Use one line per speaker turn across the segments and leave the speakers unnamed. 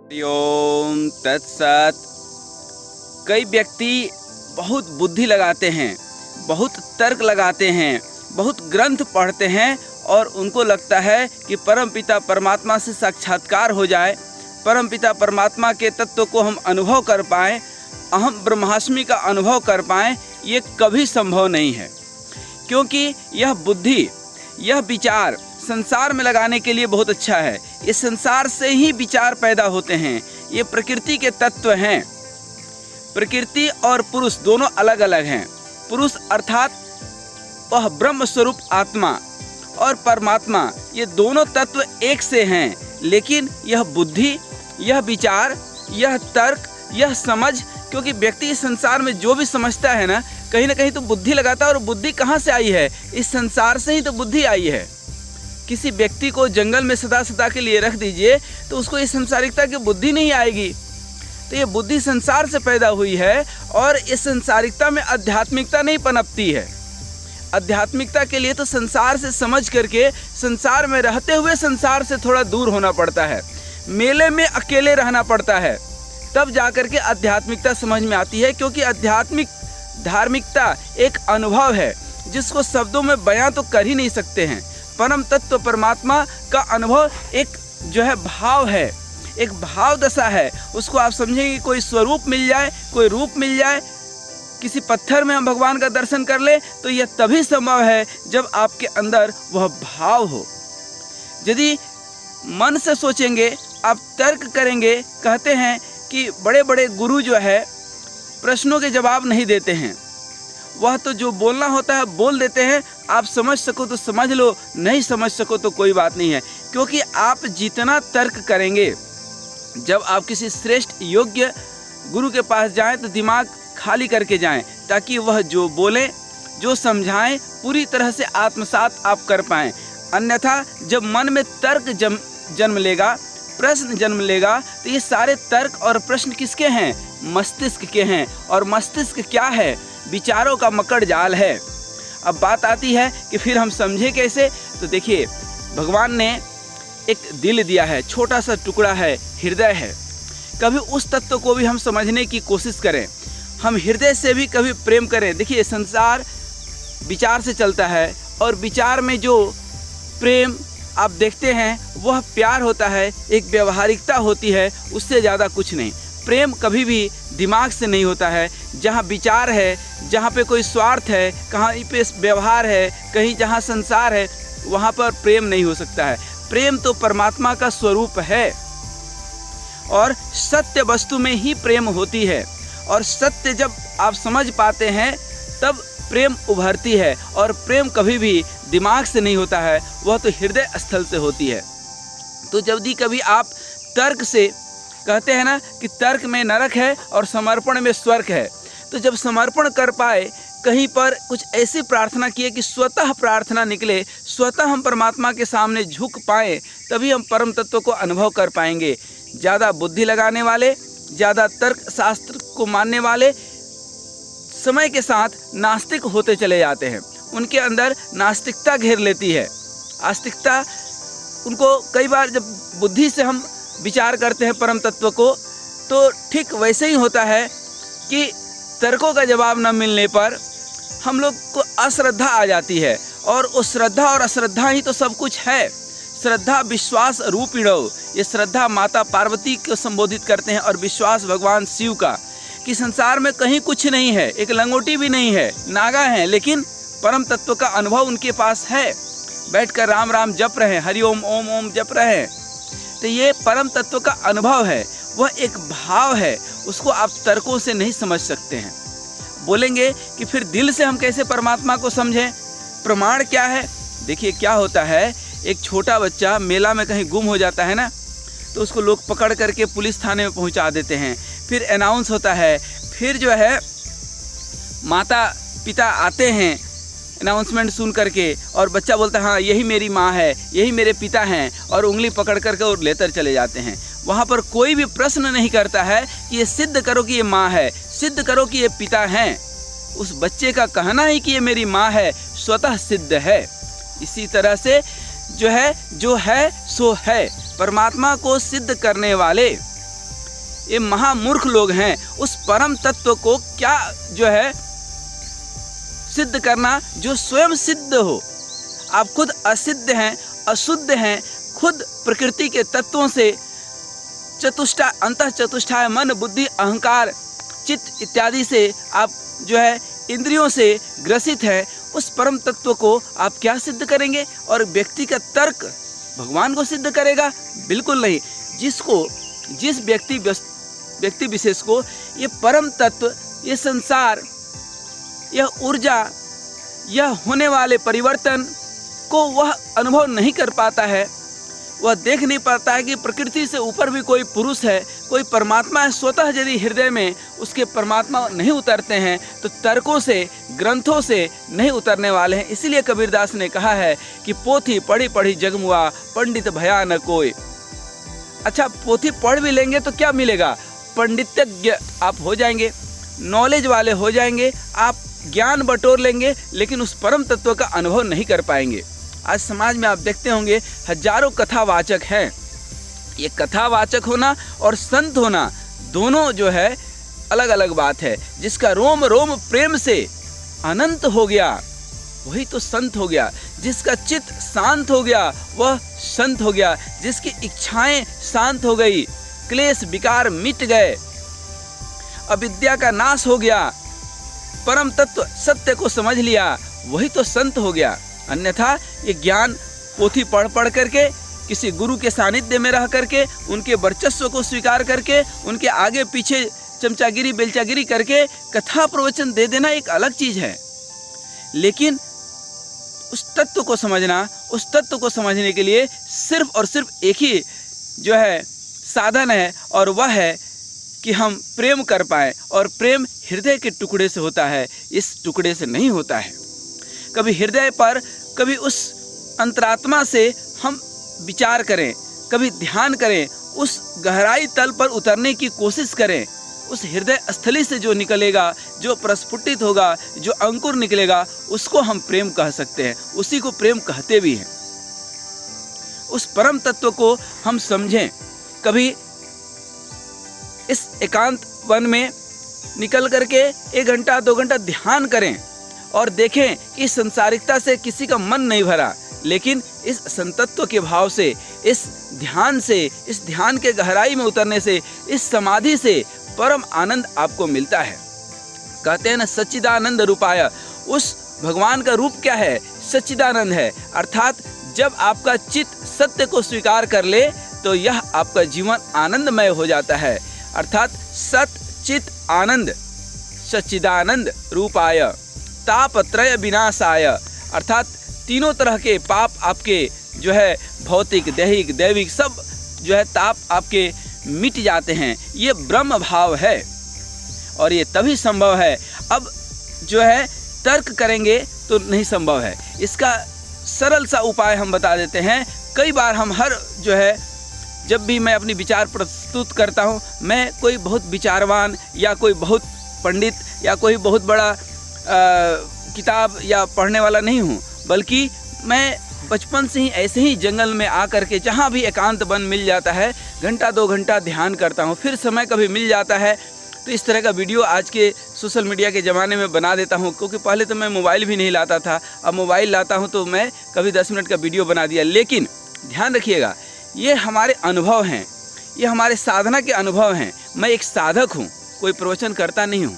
ओम तत्सत। कई व्यक्ति बहुत बुद्धि लगाते हैं, बहुत तर्क लगाते हैं, बहुत ग्रंथ पढ़ते हैं और उनको लगता है कि परमपिता परमात्मा से साक्षात्कार हो जाए, परमपिता परमात्मा के तत्व को हम अनुभव कर पाएँ, अहम ब्रह्मास्मि का अनुभव कर पाएँ। ये कभी संभव नहीं है, क्योंकि यह बुद्धि, यह विचार संसार में लगाने के लिए बहुत अच्छा है। इस संसार से ही विचार पैदा होते हैं। ये प्रकृति के तत्व हैं। प्रकृति और पुरुष दोनों अलग अलग हैं। पुरुष अर्थात वह ब्रह्म स्वरूप आत्मा और परमात्मा, ये दोनों तत्व एक से हैं। लेकिन यह बुद्धि, यह विचार, यह तर्क, यह समझ, क्योंकि व्यक्ति इस संसार में जो भी समझता है ना कहीं तो बुद्धि लगाता है। और बुद्धि कहाँ से आई है? इस संसार से ही तो बुद्धि आई है। किसी व्यक्ति को जंगल में सदा के लिए रख दीजिए तो उसको इस संसारिकता की बुद्धि नहीं आएगी। तो ये बुद्धि संसार से पैदा हुई है और इस संसारिकता में आध्यात्मिकता नहीं पनपती है। आध्यात्मिकता के लिए तो संसार से समझ करके, संसार में रहते हुए संसार से थोड़ा दूर होना पड़ता है, मेले में अकेले रहना पड़ता है, तब जाकर के आध्यात्मिकता समझ में आती है। क्योंकि आध्यात्मिक धार्मिकता एक अनुभव है जिसको शब्दों में बयां तो कर ही नहीं सकते हैं। परम तत्व परमात्मा का अनुभव एक जो है भाव है, एक भाव दशा है। उसको आप समझेंगे, कोई स्वरूप मिल जाए, कोई रूप मिल जाए, किसी पत्थर में हम भगवान का दर्शन कर ले तो यह तभी संभव है जब आपके अंदर वह भाव हो। यदि मन से सोचेंगे, आप तर्क करेंगे, कहते हैं कि बड़े बड़े गुरु जो है प्रश्नों के जवाब नहीं देते हैं, वह तो जो बोलना होता है बोल देते हैं। आप समझ सको तो समझ लो, नहीं समझ सको तो कोई बात नहीं है। क्योंकि आप जितना तर्क करेंगे, जब आप किसी श्रेष्ठ योग्य गुरु के पास जाएं तो दिमाग खाली करके जाएं, ताकि वह जो बोलें, जो समझाएं, पूरी तरह से आत्मसात आप कर पाएं। अन्यथा जब मन में तर्क जन्म लेगा, प्रश्न जन्म लेगा, तो ये सारे तर्क और प्रश्न किसके हैं? मस्तिष्क के हैं। और मस्तिष्क क्या है? विचारों का मकड़ जाल है। अब बात आती है कि फिर हम समझे कैसे? तो देखिए, भगवान ने एक दिल दिया है, छोटा सा टुकड़ा है, हृदय है। कभी उस तत्व को भी हम समझने की कोशिश करें, हम हृदय से भी कभी प्रेम करें। देखिए, संसार विचार से चलता है और विचार में जो प्रेम आप देखते हैं वह प्यार होता है, एक व्यवहारिकता होती है, उससे ज़्यादा कुछ नहीं। प्रेम कभी भी दिमाग से नहीं होता है। जहाँ विचार है, जहाँ पे कोई स्वार्थ है, कहीं पे व्यवहार है, कहीं जहाँ संसार है, वहाँ पर प्रेम नहीं हो सकता है। प्रेम तो परमात्मा का स्वरूप है और सत्य वस्तु में ही प्रेम होती है। और सत्य जब आप समझ पाते हैं तब प्रेम उभरती है। और प्रेम कभी भी दिमाग से नहीं होता है, वह तो हृदय स्थल से होती है। तो जब भी कभी आप तर्क से कहते हैं ना कि तर्क में नरक है और समर्पण में स्वर्ग है, तो जब समर्पण कर पाए, कहीं पर कुछ ऐसी प्रार्थना किए कि स्वतः प्रार्थना निकले, स्वतः हम परमात्मा के सामने झुक पाएँ, तभी हम परम तत्व को अनुभव कर पाएंगे। ज़्यादा बुद्धि लगाने वाले, ज़्यादा तर्क शास्त्र को मानने वाले समय के साथ नास्तिक होते चले जाते हैं। उनके अंदर नास्तिकता घेर लेती है। आस्तिकता उनको, कई बार जब बुद्धि से हम विचार करते हैं परम तत्व को, तो ठीक वैसे ही होता है कि तर्कों का जवाब न मिलने पर हम लोग को अश्रद्धा आ जाती है। और उस श्रद्धा और अश्रद्धा ही तो सब कुछ है। श्रद्धा विश्वास रूपिणो, ये श्रद्धा माता पार्वती को संबोधित करते हैं और विश्वास भगवान शिव का, कि संसार में कहीं कुछ नहीं है, एक लंगोटी भी नहीं है, नागा हैं, लेकिन परम तत्व का अनुभव उनके पास है। बैठकर राम राम जप रहे, हरि ओम ओम ओम जप रहे। तो ये परम तत्व का अनुभव है, वह एक भाव है, उसको आप तर्कों से नहीं समझ सकते हैं। बोलेंगे कि फिर दिल से हम कैसे परमात्मा को समझें? प्रमाण क्या है? देखिए, क्या होता है, एक छोटा बच्चा मेला में कहीं गुम हो जाता है ना, तो उसको लोग पकड़ करके पुलिस थाने में पहुंचा देते हैं। फिर अनाउंस होता है, फिर जो है माता पिता आते हैं अनाउंसमेंट सुन करके, और बच्चा बोलता है हाँ यही मेरी माँ है, यही मेरे पिता हैं, और उंगली पकड़ करके और लेकर चले जाते हैं। वहाँ पर कोई भी प्रश्न नहीं करता है कि ये सिद्ध करो कि ये माँ है, सिद्ध करो कि ये पिता हैं। उस बच्चे का कहना ही कि ये मेरी माँ है स्वतः सिद्ध है। इसी तरह से जो है सो है। परमात्मा को सिद्ध करने वाले ये महामूर्ख लोग हैं, उस परम तत्व को क्या जो है सिद्ध करना जो स्वयं सिद्ध हो। आप खुद असिद्ध हैं, अशुद्ध हैं, खुद प्रकृति के तत्वों से चतुष्टा अंतः चतुष्टाय मन बुद्धि अहंकार चित्त इत्यादि से आप जो है इंद्रियों से ग्रसित है। उस परम तत्व को आप क्या सिद्ध करेंगे? और व्यक्ति का तर्क भगवान को सिद्ध करेगा? बिल्कुल नहीं। जिस व्यक्ति विशेष को ये परम तत्व, ये संसार, यह ऊर्जा, यह होने वाले परिवर्तन को वह अनुभव नहीं कर पाता है, वह देख नहीं पाता है कि प्रकृति से ऊपर भी कोई पुरुष है, कोई परमात्मा है। स्वतः यदि हृदय में उसके परमात्मा नहीं उतरते हैं तो तर्कों से, ग्रंथों से नहीं उतरने वाले हैं। इसीलिए कबीरदास ने कहा है कि पोथी पढ़ी पढ़ी जगमुआ, पंडित भया न कोई। अच्छा, पोथी पढ़ भी लेंगे तो क्या मिलेगा? पंडितज्ञ आप हो जाएंगे, नॉलेज वाले हो जाएंगे, आप ज्ञान बटोर लेंगे, लेकिन उस परम तत्व का अनुभव नहीं कर पाएंगे। आज समाज में आप देखते होंगे हजारों कथावाचक हैं। ये कथावाचक होना और संत होना दोनों जो है अलग अलग बात है। जिसका रोम रोम प्रेम से अनंत हो गया वही तो संत हो गया। जिसका चित्त शांत हो गया वह संत हो गया। जिसकी इच्छाएं शांत हो गई, क्लेश विकार मिट गए, अविद्या का नाश हो गया, परम तत्व सत्य को समझ लिया, वही तो संत हो गया। अन्यथा ये ज्ञान पोथी पढ़ पढ़ करके, किसी गुरु के सानिध्य में रह करके, उनके वर्चस्व को स्वीकार करके, उनके आगे पीछे चमचागिरी बेलचागिरी करके कथा प्रवचन दे देना एक अलग चीज़ है। लेकिन उस तत्व को समझना, उस तत्व को समझने के लिए सिर्फ और सिर्फ एक ही जो है साधन है, और वह है कि हम प्रेम कर पाएँ। और प्रेम हृदय के टुकड़े से होता है, इस टुकड़े से नहीं होता है। कभी हृदय पर, कभी उस अंतरात्मा से हम विचार करें, कभी ध्यान करें, उस गहराई तल पर उतरने की कोशिश करें। उस हृदय स्थली से जो निकलेगा, जो प्रस्फुटित होगा, जो अंकुर निकलेगा, उसको हम प्रेम कह सकते हैं, उसी को प्रेम कहते भी हैं। उस परम तत्व को हम समझें। कभी इस एकांत वन में निकल करके 1 घंटा 2 घंटा ध्यान करें और देखें कि संसारिकता से किसी का मन नहीं भरा, लेकिन इस संतत्व के भाव से, इस ध्यान से, इस ध्यान के गहराई में उतरने से, इस समाधि से परम आनंद आपको मिलता है। कहते हैं ना, सच्चिदानंद रूपाय। उस भगवान का रूप क्या है? सच्चिदानंद है। अर्थात जब आपका चित्त सत्य को स्वीकार कर ले तो यह आपका जीवन आनंदमय हो जाता है। अर्थात सत चित आनंद, सच्चिदानंद रूपाय तापत्रय विनाशाय। अर्थात तीनों तरह के पाप आपके जो है भौतिक, दैहिक, दैविक सब जो है ताप आपके मिट जाते हैं। ये ब्रह्म भाव है और ये तभी संभव है। अब जो है तर्क करेंगे तो नहीं संभव है। इसका सरल सा उपाय हम बता देते हैं। कई बार हम जब भी मैं अपनी विचार प्रस्तुत करता हूँ, मैं कोई बहुत विचारवान या कोई बहुत पंडित या कोई बहुत बड़ा किताब या पढ़ने वाला नहीं हूँ, बल्कि मैं बचपन से ही ऐसे ही जंगल में आकर के जहाँ भी एकांत वन मिल जाता है, घंटा 2 घंटा ध्यान करता हूँ। फिर समय कभी मिल जाता है तो इस तरह का वीडियो आज के सोशल मीडिया के ज़माने में बना देता हूँ, क्योंकि पहले तो मैं मोबाइल भी नहीं लाता था। अब मोबाइल लाता हूँ तो मैं कभी 10 मिनट का वीडियो बना दिया। लेकिन ध्यान रखिएगा, ये हमारे अनुभव हैं, ये हमारे साधना के अनुभव हैं। मैं एक साधक हूँ, कोई प्रवचन करता नहीं हूँ।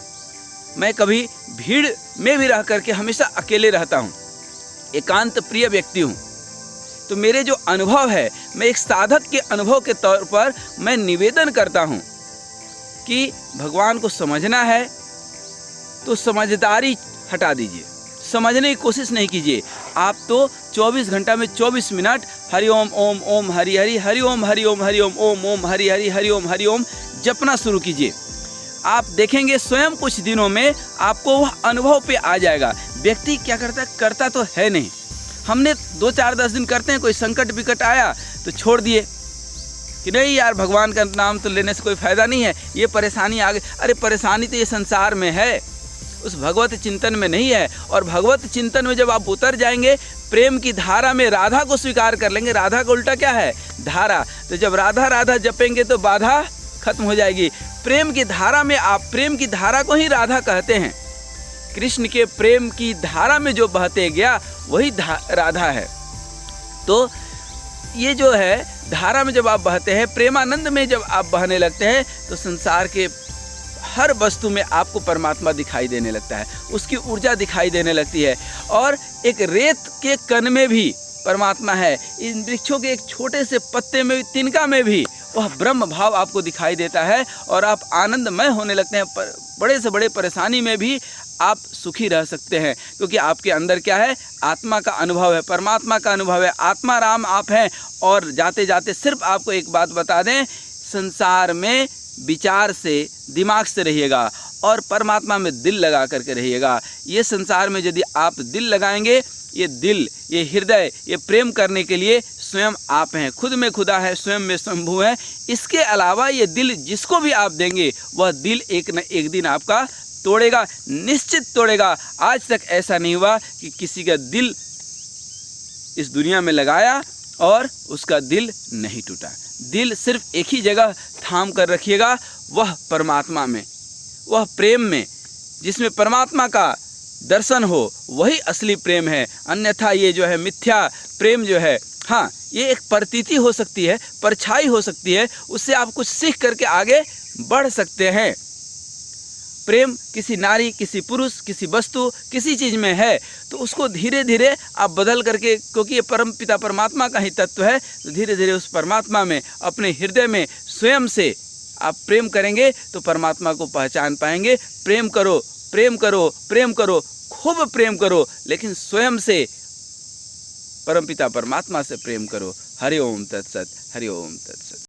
मैं कभी भीड़ में भी रह करके हमेशा अकेले रहता हूँ, एकांत प्रिय व्यक्ति हूँ। तो मेरे जो अनुभव है, मैं एक साधक के अनुभव के तौर पर मैं निवेदन करता हूँ कि भगवान को समझना है तो समझदारी हटा दीजिए, समझने की कोशिश नहीं कीजिए। आप तो 24 घंटा में 24 मिनट हरि ओम ओम ओम हरि हरि, हरि ओम हरि ओम हरि ओम ओम ओम हरि हरि, हरि ओम हरि ओम जपना शुरू कीजिए। आप देखेंगे स्वयं कुछ दिनों में आपको वह अनुभव पे आ जाएगा। व्यक्ति क्या करता तो है नहीं। हमने 2 4 10 दिन करते हैं, कोई संकट विकट आया तो छोड़ दिए कि नहीं यार, भगवान का नाम तो लेने से कोई फ़ायदा नहीं है, ये परेशानी आ गई। अरे परेशानी तो ये संसार में है, उस भगवत चिंतन में नहीं है। और भगवत चिंतन में जब आप उतर जाएंगे, प्रेम की धारा में राधा को स्वीकार कर लेंगे। राधा का उल्टा क्या है? धारा। तो जब राधा राधा जपेंगे तो बाधा खत्म हो जाएगी। प्रेम की धारा में आप, प्रेम की धारा को ही राधा कहते हैं। कृष्ण के प्रेम की धारा में जो बहते गया वही राधा है। तो ये जो है धारा में जब आप बहते हैं, प्रेमानंद में जब आप बहने लगते हैं, तो संसार के हर वस्तु में आपको परमात्मा दिखाई देने लगता है, उसकी ऊर्जा दिखाई देने लगती है। और एक रेत के कण में भी परमात्मा है, इन वृक्षों के एक छोटे से पत्ते में, तिनका में भी वह ब्रह्म भाव आपको दिखाई देता है और आप आनंदमय होने लगते हैं। बड़े से बड़े परेशानी में भी आप सुखी रह सकते हैं, क्योंकि आपके अंदर क्या है, आत्मा का अनुभव है, परमात्मा का अनुभव है, आत्मा राम आप हैं। और जाते जाते सिर्फ आपको एक बात बता दें, संसार में विचार से, दिमाग से रहिएगा और परमात्मा में दिल लगा करके रहिएगा। ये संसार में यदि आप दिल लगाएंगे, ये दिल, ये हृदय, ये प्रेम करने के लिए स्वयं आप हैं, खुद में खुदा है, स्वयं में स्वयंभू है। इसके अलावा ये दिल जिसको भी आप देंगे, वह दिल एक न एक दिन आपका तोड़ेगा, निश्चित तोड़ेगा। आज तक ऐसा नहीं हुआ कि किसी का दिल इस दुनिया में लगाया और उसका दिल नहीं टूटा। दिल सिर्फ एक ही जगह थाम कर रखिएगा, वह परमात्मा में, वह प्रेम में, जिसमें परमात्मा का दर्शन हो, वही असली प्रेम है। अन्यथा ये जो है मिथ्या प्रेम जो है, हाँ, ये एक प्रतीति हो सकती है, परछाई हो सकती है, उससे आप कुछ सीख करके आगे बढ़ सकते हैं। प्रेम किसी नारी, किसी पुरुष, किसी वस्तु, किसी चीज़ में है तो उसको धीरे धीरे आप बदल करके, क्योंकि ये परम पिता परमात्मा का ही तत्व है, तो धीरे धीरे उस परमात्मा में, अपने हृदय में स्वयं से आप प्रेम करेंगे तो परमात्मा को पहचान पाएंगे। प्रेम करो, प्रेम करो, प्रेम करो, खूब प्रेम करो, लेकिन स्वयं से, परमपिता परमात्मा से प्रेम करो। हरि ओम तत्सत, हरि ओम तत्सत।